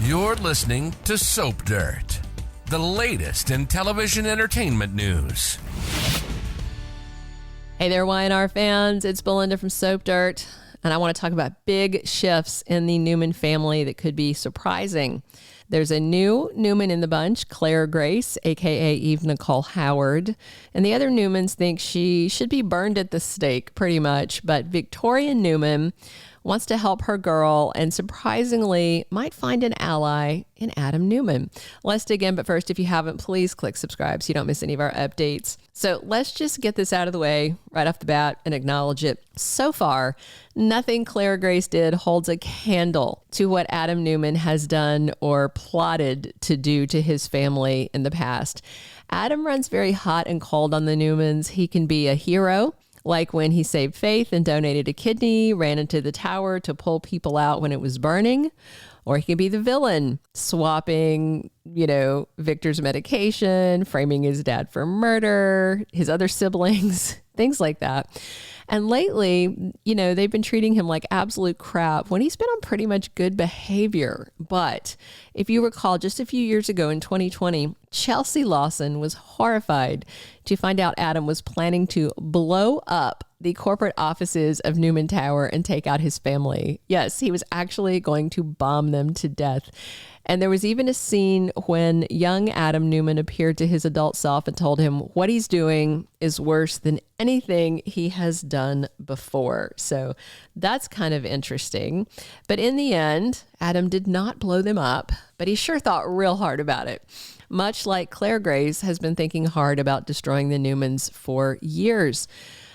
You're listening to Soap Dirt, the latest in television entertainment news. Hey there, Y&R fans. It's Belinda from Soap Dirt, and I want to talk about big shifts in the Newman family that could be surprising. There's a new Newman in the bunch, Claire Grace, a.k.a. Eve Nicole Howard. And the other Newmans think she should be burned at the stake, pretty much. But Victoria Newman wants to help her girl and surprisingly might find an ally in Adam Newman. Let's dig in, but first, if you haven't, please click subscribe so you don't miss any of our updates. So let's just get this out of the way right off the bat and acknowledge it. So far, nothing Claire Grace did holds a candle to what Adam Newman has done or plotted to do to his family in the past. Adam runs very hot and cold on the Newmans. He can be a hero, like when he saved Faith and donated a kidney, ran into the tower to pull people out when it was burning. Or he can be the villain, swapping, Victor's medication, framing his dad for murder, his other siblings, things like that. And lately, they've been treating him like absolute crap when he's been on pretty much good behavior. But if you recall, just a few years ago in 2020, Chelsea Lawson was horrified to find out Adam was planning to blow up the corporate offices of Newman Tower and take out his family. Yes, he was actually going to bomb them to death. And there was even a scene when young Adam Newman appeared to his adult self and told him what he's doing is worse than anything he has done before. So that's kind of interesting. But in the end, Adam did not blow them up, but he sure thought real hard about it. Much like Claire Grace has been thinking hard about destroying the Newmans for years.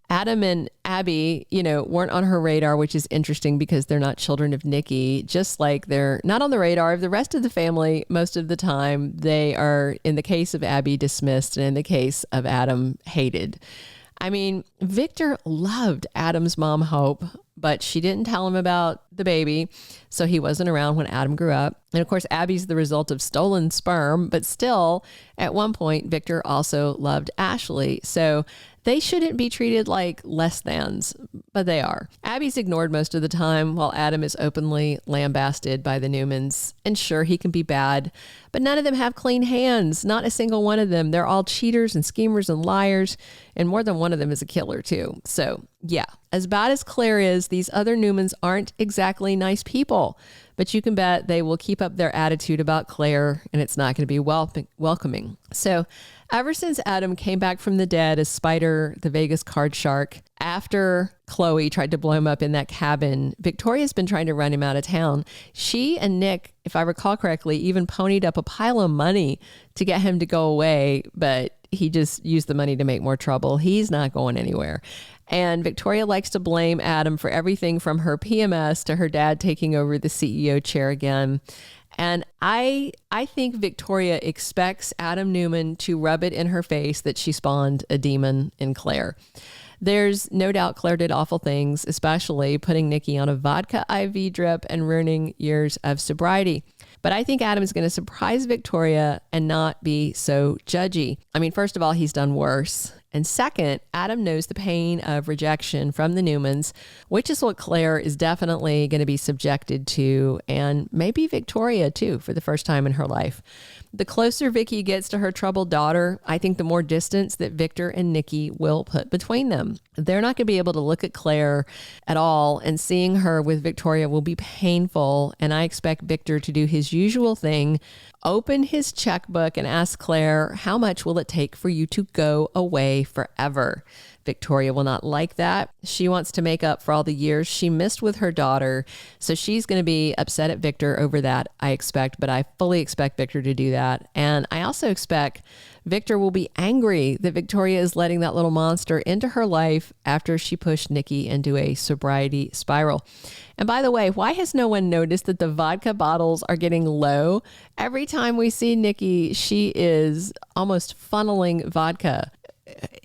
Adam and Abby, weren't on her radar, which is interesting because they're not children of Nikki, just like they're not on the radar of the rest of the family. Most of the time, they are, in the case of Abby, dismissed, and in the case of Adam, hated. I mean, Victor loved Adam's mom, Hope, but she didn't tell him about the baby, so he wasn't around when Adam grew up. And of course, Abby's the result of stolen sperm, but still, at one point, Victor also loved Ashley. So they shouldn't be treated like less thans, but they are. Abby's ignored most of the time, while Adam is openly lambasted by the Newmans. And sure, he can be bad, but none of them have clean hands. Not a single one of them. They're all cheaters and schemers and liars, and more than one of them is a killer too. So yeah, as bad as Claire is, these other Newmans aren't exactly nice people, but you can bet they will keep up their attitude about Claire, and it's not going to be welcoming. So ever since Adam came back from the dead as Spider, the Vegas card shark, after Chloe tried to blow him up in that cabin, Victoria's been trying to run him out of town. She and Nick, if I recall correctly, even ponied up a pile of money to get him to go away, but he just used the money to make more trouble. He's not going anywhere. And Victoria likes to blame Adam for everything from her PMS to her dad taking over the CEO chair again. And I think Victoria expects Adam Newman to rub it in her face that she spawned a demon in Claire. There's no doubt Claire did awful things, especially putting Nikki on a vodka IV drip and ruining years of sobriety. But I think Adam is going to surprise Victoria and not be so judgy. I mean, first of all, he's done worse. And second, Adam knows the pain of rejection from the Newmans, which is what Claire is definitely going to be subjected to, and maybe Victoria too, for the first time in her life. The closer Vicky gets to her troubled daughter, I think the more distance that Victor and Nikki will put between them. They're not going to be able to look at Claire at all, and seeing her with Victoria will be painful. And I expect Victor to do his usual thing, open his checkbook and ask Claire, how much will it take for you to go away forever? Victoria will not like that. She wants to make up for all the years she missed with her daughter. So she's going to be upset at Victor over that, I expect, but I fully expect Victor to do that. And I also expect Victor will be angry that Victoria is letting that little monster into her life after she pushed Nikki into a sobriety spiral. And by the way, why has no one noticed that the vodka bottles are getting low? Every time we see Nikki, she is almost funneling vodka.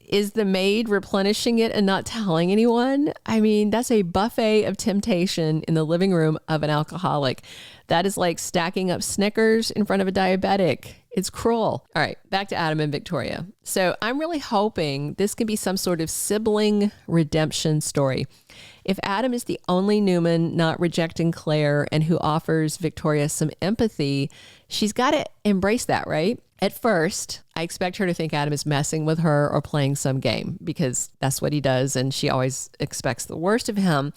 Is the maid replenishing it and not telling anyone? I mean, that's a buffet of temptation in the living room of an alcoholic. That is like stacking up Snickers in front of a diabetic. It's cruel. All right, back to Adam and Victoria. So I'm really hoping this can be some sort of sibling redemption story. If Adam is the only Newman not rejecting Claire and who offers Victoria some empathy, she's got to embrace that, right? At first, I expect her to think Adam is messing with her or playing some game because that's what he does, and she always expects the worst of him.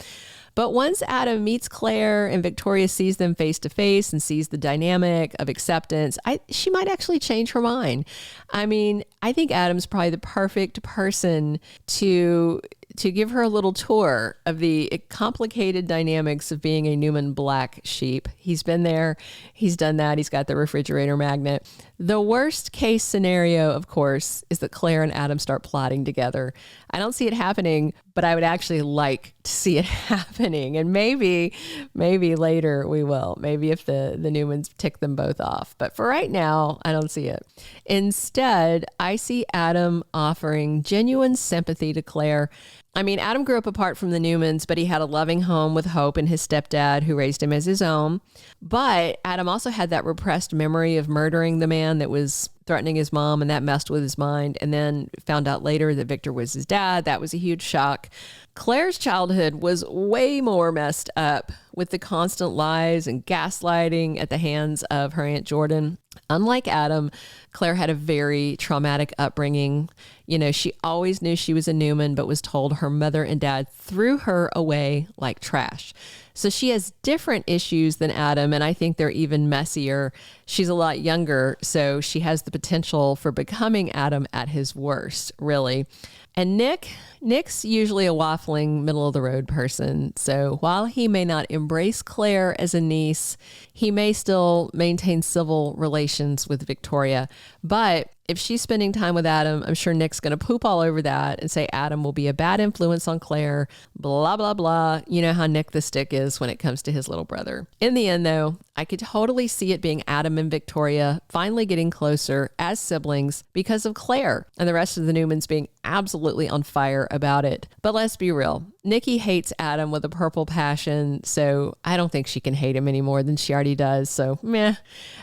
But once Adam meets Claire and Victoria sees them face to face and sees the dynamic of acceptance, she might actually change her mind. I mean, I think Adam's probably the perfect person to give her a little tour of the complicated dynamics of being a Newman black sheep. He's been there. He's done that. He's got the refrigerator magnet. The worst case scenario, of course, is that Claire and Adam start plotting together. I don't see it happening, but I would actually like to see it happening. And maybe later we will. Maybe if the Newmans tick them both off. But for right now, I don't see it. Instead, I see Adam offering genuine sympathy to Claire. I mean, Adam grew up apart from the Newmans, but he had a loving home with Hope and his stepdad who raised him as his own. But Adam also had that repressed memory of murdering the man that was threatening his mom, and that messed with his mind, and then found out later that Victor was his dad. That was a huge shock. Claire's childhood was way more messed up with the constant lies and gaslighting at the hands of her Aunt Jordan. Unlike Adam, Claire had a very traumatic upbringing. You know, she always knew she was a Newman, but was told her mother and dad threw her away like trash. So she has different issues than Adam, and I think they're even messier. She's a lot younger, so she has the potential for becoming Adam at his worst, really. And Nick's usually a waffling, middle-of-the-road person. So while he may not embrace Claire as a niece, he may still maintain civil relations with Victoria. But if she's spending time with Adam, I'm sure Nick's going to poop all over that and say Adam will be a bad influence on Claire, blah, blah, blah. You know how Nick the Stick is when it comes to his little brother. In the end, though, I could totally see it being Adam and Victoria finally getting closer as siblings because of Claire, and the rest of the Newmans being absolutely on fire about it. But let's be real. Nikki hates Adam with a purple passion, so I don't think she can hate him any more than she already does, so meh.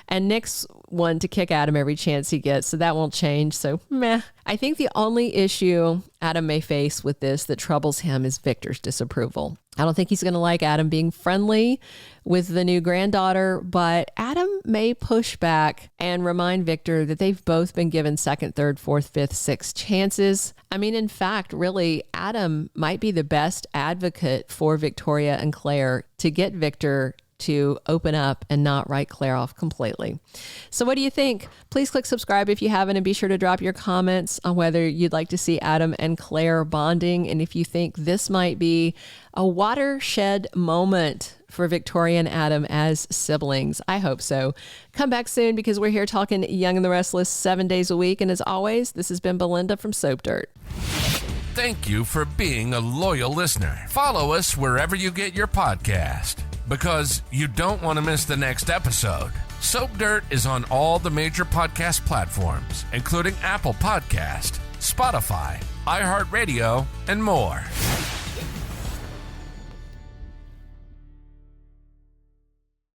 And Nick's one to kick Adam every chance he gets, so that won't change, so meh. I think the only issue Adam may face with this that troubles him is Victor's disapproval. I don't think he's going to like Adam being friendly with the new granddaughter, but Adam may push back and remind Victor that they've both been given second, third, fourth, fifth, sixth chances. I mean, in fact, really, Adam might be the best advocate for Victoria and Claire to get Victor to open up and not write Claire off completely. So what do you think? Please click subscribe if you haven't, and be sure to drop your comments on whether you'd like to see Adam and Claire bonding, and if you think this might be a watershed moment for Victoria and Adam as siblings. I hope so. Come back soon, because we're here talking Young and the Restless 7 days a week. And as always, this has been Belinda from Soap Dirt. Thank you for being a loyal listener. Follow us wherever you get your podcast, because you don't want to miss the next episode. Soap Dirt is on all the major podcast platforms, including Apple Podcast, Spotify, iHeartRadio, and more.